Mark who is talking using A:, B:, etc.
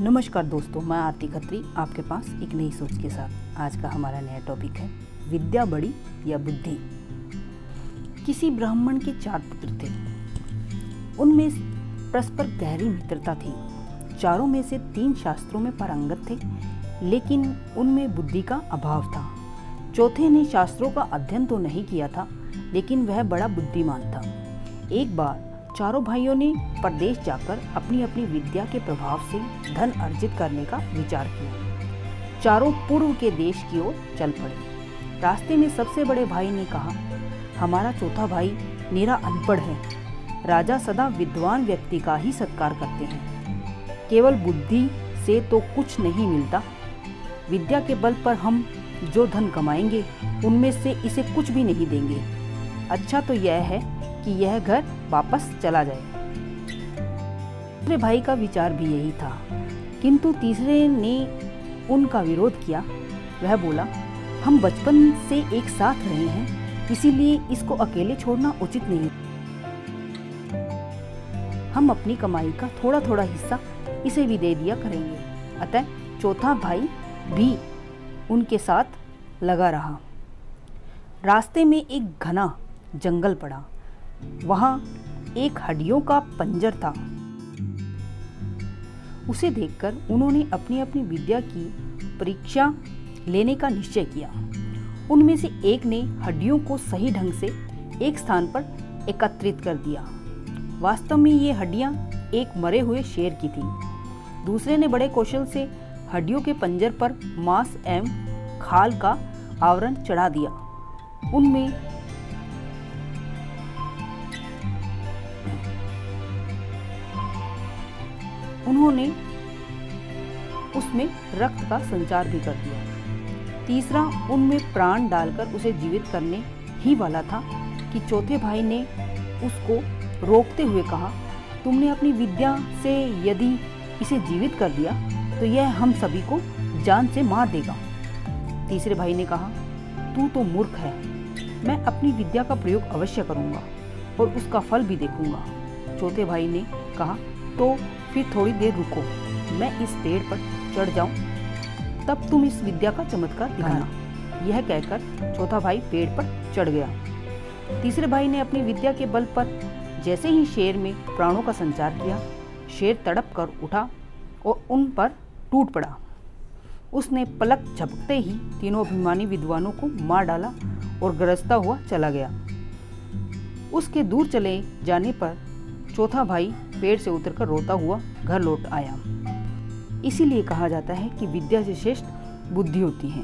A: नमस्कार दोस्तों, मैं आरती खत्री आपके पास एक नई सोच के साथ। आज का हमारा नया टॉपिक है विद्या बड़ी या बुद्धि। किसी ब्राह्मण के 4 पुत्र थे। उनमें परस्पर गहरी मित्रता थी। चारों में से 3 शास्त्रों में पारंगत थे, लेकिन उनमें बुद्धि का अभाव था। चौथे ने शास्त्रों का अध्ययन तो नहीं किया था, लेकिन वह बड़ा बुद्धिमान था। एक बार चारों भाइयों ने परदेश जाकर अपनी अपनी विद्या के प्रभाव से धन अर्जित करने का विचार किया। चारों पूर्व के देश की ओर चल पड़े। रास्ते में सबसे बड़े भाई ने कहा, हमारा चौथा भाई निरा अनपढ़ है। राजा सदा विद्वान व्यक्ति का ही सत्कार करते हैं। केवल बुद्धि से तो कुछ नहीं मिलता। विद्या के बल पर हम जो धन कमाएंगे, उनमें से इसे कुछ भी नहीं देंगे। अच्छा तो यह है कि यह घर वापस चला जाए। दूसरे भाई का विचार भी यही था, किंतु तीसरे ने उनका विरोध किया। वह बोला, हम बचपन से एक साथ रहे हैं, इसीलिए इसको अकेले छोड़ना उचित नहीं। हम अपनी कमाई का थोड़ा थोड़ा हिस्सा इसे भी दे दिया करेंगे। अतः चौथा भाई भी उनके साथ लगा रहा। रास्ते में एक घना जंगल पड़ा। वहां एक हड्डियों का पंजर था। उसे देखकर उन्होंने अपनी अपनी विद्या की परीक्षा लेने का निश्चय किया। उनमें से एक ने हड्डियों को सही ढंग से एक स्थान पर एकत्रित कर दिया। वास्तव में ये हड्डियां एक मरे हुए शेर की थी। दूसरे ने बड़े कौशल से हड्डियों के पंजर पर मांस एवं खाल का आवरण चढ़ा दिया। उन्होंने उसमें रक्त का संचार भी कर दिया। तीसरा उनमें प्राण डालकर उसे जीवित करने ही वाला था कि चौथे भाई ने उसको रोकते हुए कहा, तुमने अपनी विद्या से यदि इसे जीवित कर दिया तो यह हम सभी को जान से मार देगा। तीसरे भाई ने कहा, तू तो मूर्ख है। मैं अपनी विद्या का प्रयोग अवश्य करूंगा और उसका फल भी देखूंगा। चौथे भाई ने कहा, तो फिर थोड़ी देर रुको, मैं इस पेड़ पर चढ़ जाऊं, तब तुम इस विद्या का चमत्कार दिखाना। यह कहकर चौथा भाई पेड़ पर चढ़ गया। तीसरे भाई ने अपनी विद्या के बल पर जैसे ही शेर में प्राणों का संचार किया, शेर तड़प कर उठा और उन पर टूट पड़ा। उसने पलक झपकते ही तीनों अभिमानी विद्वानों को मार डाला और गरजता हुआ चला गया। उसके दूर चले जाने पर चौथा भाई पेड़ से उतरकर रोता हुआ घर लौट आया। इसीलिए कहा जाता है कि विद्या से श्रेष्ठ बुद्धि होती है।